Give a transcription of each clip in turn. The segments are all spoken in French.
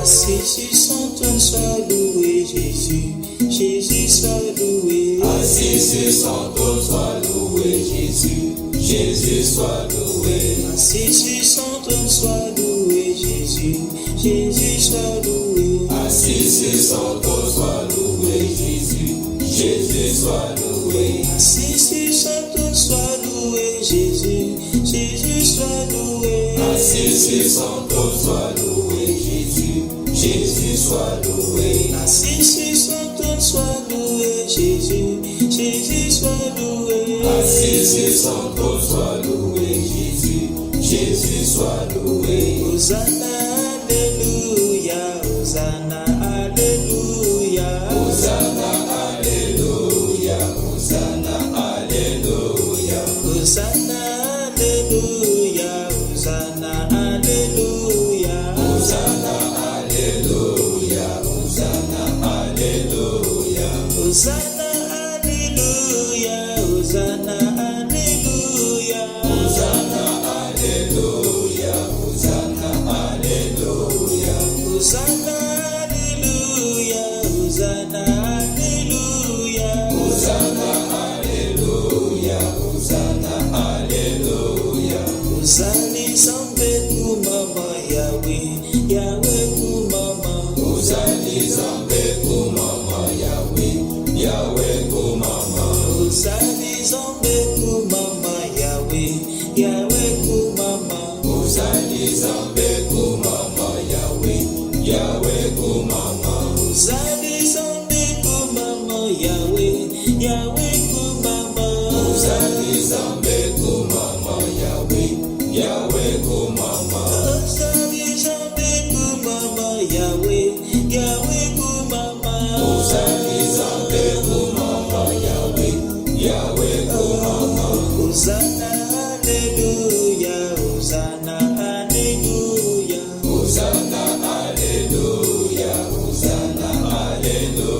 Assis sur son trône, sois loué, Jésus, Jésus soit loué. Assis sur son trône, sois loué, Jésus, Jésus soit loué. Assis sur son trône, sois loué, Jésus, Jésus soit loué. Assis sur son trône, sois loué, Jésus, Jésus soit loué. Assis sur son trône, sois loué, Jésus, Jésus soit loué. Assis sur son trône, sois loué, Jésus, Jésus soit loué. Assis sur son trône, sois loué, Jésus, Jésus soit loué. Assis sur son trône, sois loué, Jésus, Jésus soit loué. Hosanna, alléluia, Hosanna, alléluia. Hosanna, alléluia, Hosanna, alléluia. Hosanna, alléluia, Hosanna, alléluia. Hosanna, alléluia, Hosanna, alléluia. Hosanna, alléluia, Hosanna, alléluia. Hosanna, alléluia, Hosanna, alléluia. Hosanna, alléluia, Hosanna, alléluia. Hosanna, alléluia, Hosanna, alléluia. Hosanna, zambe kumama Yahweh, Yahweh kumama. Hosanna, zambe kumama Yahweh, Yahweh kumama. Hosanna, zambe kumama Yahweh, Yahweh kumama. Hosanna, zambe kumama Yahweh, Yahweh kumama. Hosanna, zambe kumama Yahweh, Yahweh kumama. Hosanna, zambe kumama Yahweh, Yahweh kumama. Hosanna, zambe kumama Yahweh, Yahweh kumama. Hosanna, zambe kumama Yahweh, Yahweh kumama. Hosanna, hallelujah, Hosanna, hallelujah. Hosanna, alléluia, Hosanna, alléluia.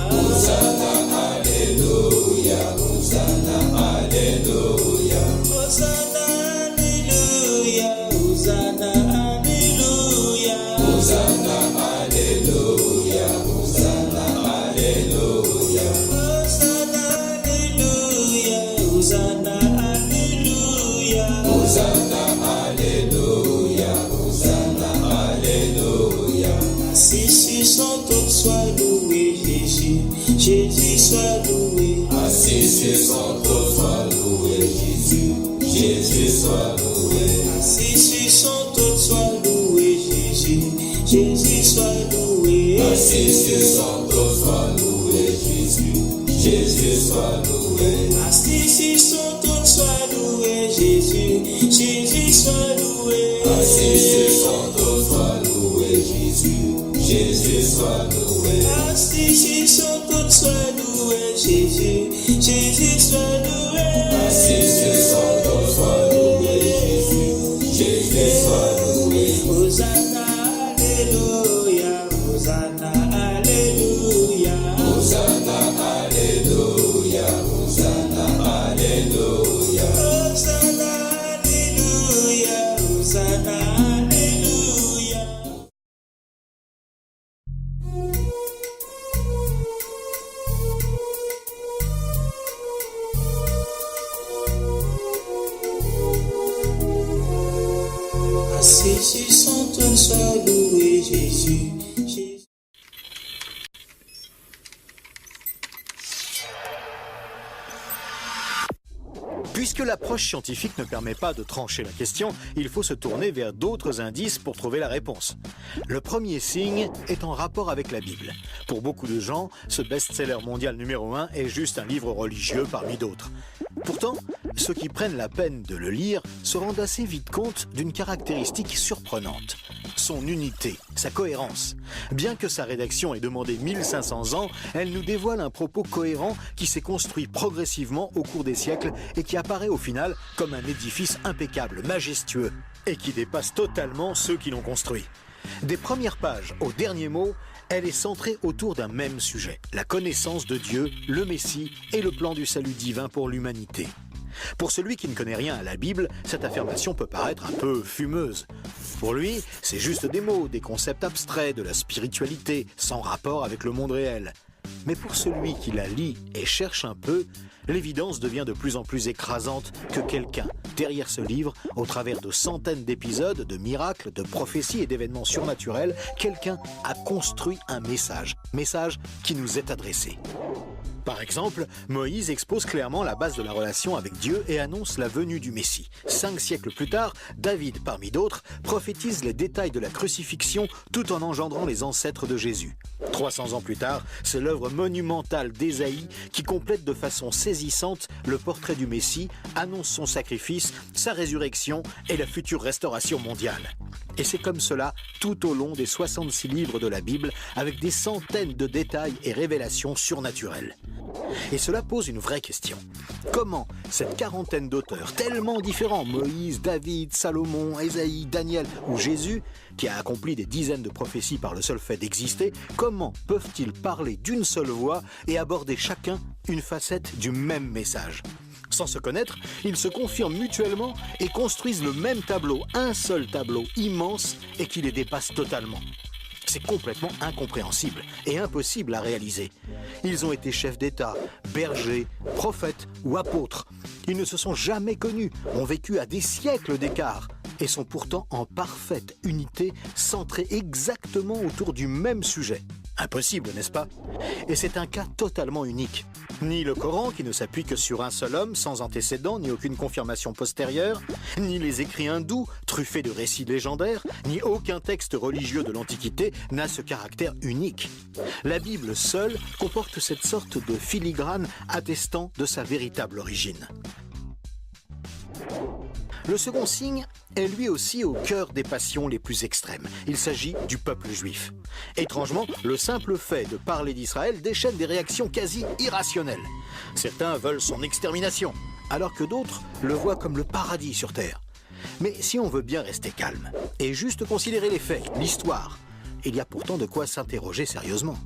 Hosanna, hallelujah, Hosanna, hallelujah. Hosanna, alléluia, Hosanna, alléluia. Hosanna, hallelujah, Hosanna, hallelujah. Hosanna, alléluia, Hosanna, alléluia. Hosanna, hallelujah, Hosanna, hallelujah. Hosanna, alléluia, Hosanna, alléluia. Assis sur son trône, sois loué, Jésus, Jésus soit loué. Assis sur son trône, sois loué, Jésus, Jésus soit loué. Assis sur son trône, sois loué, Jésus, Jésus soit loué. Assis sur son trône, sois loué, Jésus, Jésus soit loué. Assis sur son trône, sois loué, Jésus, Jésus soit loué. Assis sur son trône, sois loué, Jésus, Jésus soit loué. Assis sur son trône, sois loué, Jésus, Jésus soit loué. Assis sur son trône, sois loué, Jésus, Jésus soit loué. Hosanna, alléluia, Hosanna, alléluia. Hosanna, alléluia, Hosanna, alléluia. Hosanna, alléluia, Hosanna, alléluia. Assis sur son trône, sois loué, Jésus. Puisque l'approche scientifique ne permet pas de trancher la question, il faut se tourner vers d'autres indices pour trouver la réponse. Le premier signe est en rapport avec la Bible. Pour beaucoup de gens, ce best-seller mondial numéro 1 est juste un livre religieux parmi d'autres. Pourtant, ceux qui prennent la peine de le lire se rendent assez vite compte d'une caractéristique surprenante. Son unité, sa cohérence. Bien que sa rédaction ait demandé 1500 ans, elle nous dévoile un propos cohérent qui s'est construit progressivement au cours des siècles et qui apparaît au final comme un édifice impeccable, majestueux, et qui dépasse totalement ceux qui l'ont construit. Des premières pages aux derniers mots, elle est centrée autour d'un même sujet, la connaissance de Dieu, le Messie et le plan du salut divin pour l'humanité. Pour celui qui ne connaît rien à la Bible, cette affirmation peut paraître un peu fumeuse. Pour lui, c'est juste des mots, des concepts abstraits, de la spiritualité, sans rapport avec le monde réel. Mais pour celui qui la lit et cherche un peu, l'évidence devient de plus en plus écrasante que quelqu'un, derrière ce livre, au travers de centaines d'épisodes, de miracles, de prophéties et d'événements surnaturels, quelqu'un a construit un message qui nous est adressé. Par exemple, Moïse expose clairement la base de la relation avec Dieu et annonce la venue du Messie. 5 siècles plus tard, David, parmi d'autres, prophétise les détails de la crucifixion tout en engendrant les ancêtres de Jésus. 300 ans plus tard, c'est l'œuvre monumentale d'Ésaïe qui complète de façon saisissante le portrait du Messie, annonce son sacrifice, sa résurrection et la future restauration mondiale. Et c'est comme cela tout au long des 66 livres de la Bible, avec des centaines de détails et révélations surnaturelles. Et cela pose une vraie question. Comment cette quarantaine d'auteurs tellement différents, Moïse, David, Salomon, Ésaïe, Daniel ou Jésus, qui a accompli des dizaines de prophéties par le seul fait d'exister, comment peuvent-ils parler d'une seule voix et aborder chacun une facette du même message ? Sans se connaître, ils se confirment mutuellement et construisent le même tableau, un seul tableau immense et qui les dépasse totalement. C'est complètement incompréhensible et impossible à réaliser. Ils ont été chefs d'État, bergers, prophètes ou apôtres. Ils ne se sont jamais connus, ont vécu à des siècles d'écart et sont pourtant en parfaite unité, centrés exactement autour du même sujet. Impossible, n'est-ce pas ? Et c'est un cas totalement unique. Ni le Coran, qui ne s'appuie que sur un seul homme, sans antécédent, ni aucune confirmation postérieure, ni les écrits hindous, truffés de récits légendaires, ni aucun texte religieux de l'Antiquité n'a ce caractère unique. La Bible seule comporte cette sorte de filigrane attestant de sa véritable origine. Le second signe est lui aussi au cœur des passions les plus extrêmes. Il s'agit du peuple juif. Étrangement, le simple fait de parler d'Israël déchaîne des réactions quasi irrationnelles. Certains veulent son extermination, alors que d'autres le voient comme le paradis sur terre. Mais si on veut bien rester calme et juste considérer les faits, l'histoire, il y a pourtant de quoi s'interroger sérieusement.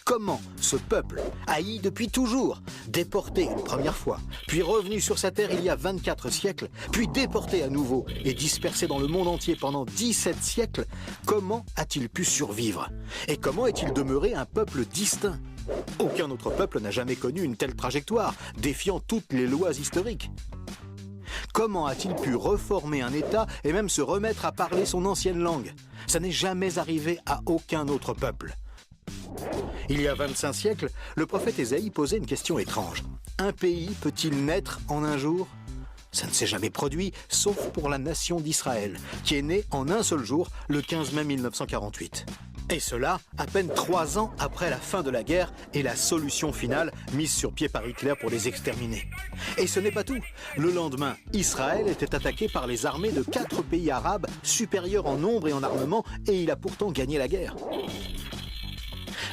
Comment ce peuple, haï depuis toujours, déporté une première fois, puis revenu sur sa terre il y a 24 siècles, puis déporté à nouveau et dispersé dans le monde entier pendant 17 siècles, comment a-t-il pu survivre? Et comment est-il demeuré un peuple distinct? Aucun autre peuple n'a jamais connu une telle trajectoire, défiant toutes les lois historiques. Comment a-t-il pu reformer un État et même se remettre à parler son ancienne langue? Ça n'est jamais arrivé à aucun autre peuple. Il y a 25 siècles, le prophète Ésaïe posait une question étrange. Un pays peut-il naître en un jour? Ça ne s'est jamais produit, sauf pour la nation d'Israël, qui est née en un seul jour, le 15 mai 1948. Et cela, à peine 3 ans après la fin de la guerre et la solution finale mise sur pied par Hitler pour les exterminer. Et ce n'est pas tout. Le lendemain, Israël était attaqué par les armées de 4 pays arabes supérieurs en nombre et en armement, et il a pourtant gagné la guerre.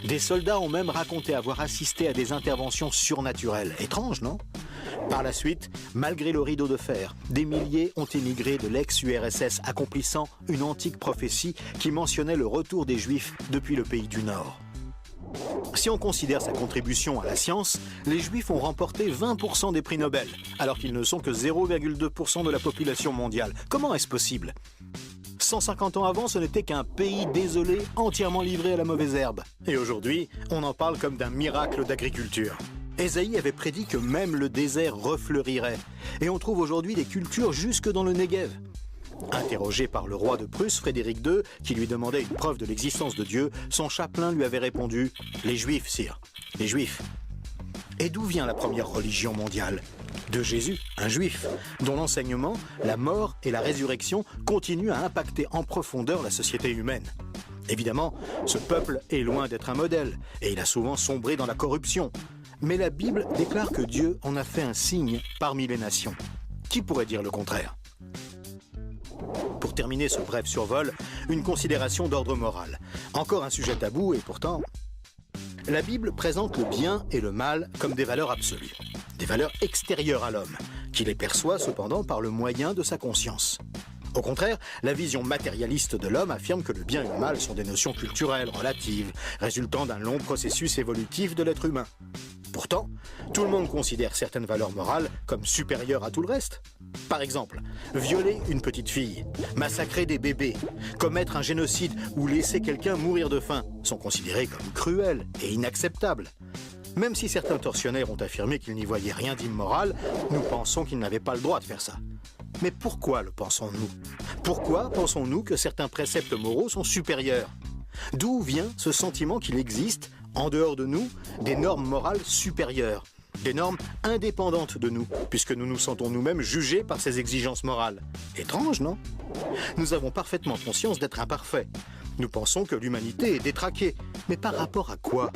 Des soldats ont même raconté avoir assisté à des interventions surnaturelles. Étrange, non? Par la suite, malgré le rideau de fer, des milliers ont émigré de l'ex-URSS, accomplissant une antique prophétie qui mentionnait le retour des Juifs depuis le pays du Nord. Si on considère sa contribution à la science, les Juifs ont remporté 20% des prix Nobel, alors qu'ils ne sont que 0,2% de la population mondiale. Comment est-ce possible? 150 ans avant, ce n'était qu'un pays désolé, entièrement livré à la mauvaise herbe. Et aujourd'hui, on en parle comme d'un miracle d'agriculture. Ésaïe avait prédit que même le désert refleurirait. Et on trouve aujourd'hui des cultures jusque dans le Negev. Interrogé par le roi de Prusse, Frédéric II, qui lui demandait une preuve de l'existence de Dieu, son chapelain lui avait répondu « Les Juifs, sire, les Juifs ». Et d'où vient la première religion mondiale? De Jésus, un juif, dont l'enseignement, la mort et la résurrection continuent à impacter en profondeur la société humaine. Évidemment, ce peuple est loin d'être un modèle, et il a souvent sombré dans la corruption. Mais la Bible déclare que Dieu en a fait un signe parmi les nations. Qui pourrait dire le contraire? Pour terminer ce bref survol, une considération d'ordre moral. Encore un sujet tabou et pourtant... La Bible présente le bien et le mal comme des valeurs absolues, des valeurs extérieures à l'homme, qui les perçoit cependant par le moyen de sa conscience. Au contraire, la vision matérialiste de l'homme affirme que le bien et le mal sont des notions culturelles, relatives, résultant d'un long processus évolutif de l'être humain. Pourtant, tout le monde considère certaines valeurs morales comme supérieures à tout le reste. Par exemple, violer une petite fille, massacrer des bébés, commettre un génocide ou laisser quelqu'un mourir de faim sont considérés comme cruels et inacceptables. Même si certains tortionnaires ont affirmé qu'ils n'y voyaient rien d'immoral, nous pensons qu'ils n'avaient pas le droit de faire ça. Mais pourquoi le pensons-nous? Pourquoi pensons-nous que certains préceptes moraux sont supérieurs? D'où vient ce sentiment qu'il existe, en dehors de nous, des normes morales supérieures, des normes indépendantes de nous, puisque nous nous sentons nous-mêmes jugés par ces exigences morales? Étrange, non? Nous avons parfaitement conscience d'être imparfaits. Nous pensons que l'humanité est détraquée, mais par rapport à quoi?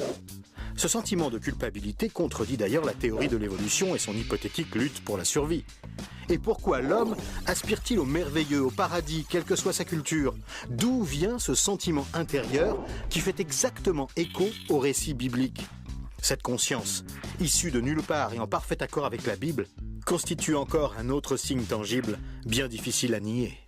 Ce sentiment de culpabilité contredit d'ailleurs la théorie de l'évolution et son hypothétique lutte pour la survie. Et pourquoi l'homme aspire-t-il au merveilleux, au paradis, quelle que soit sa culture? D'où vient ce sentiment intérieur qui fait exactement écho au récit biblique? Cette conscience, issue de nulle part et en parfait accord avec la Bible, constitue encore un autre signe tangible, bien difficile à nier.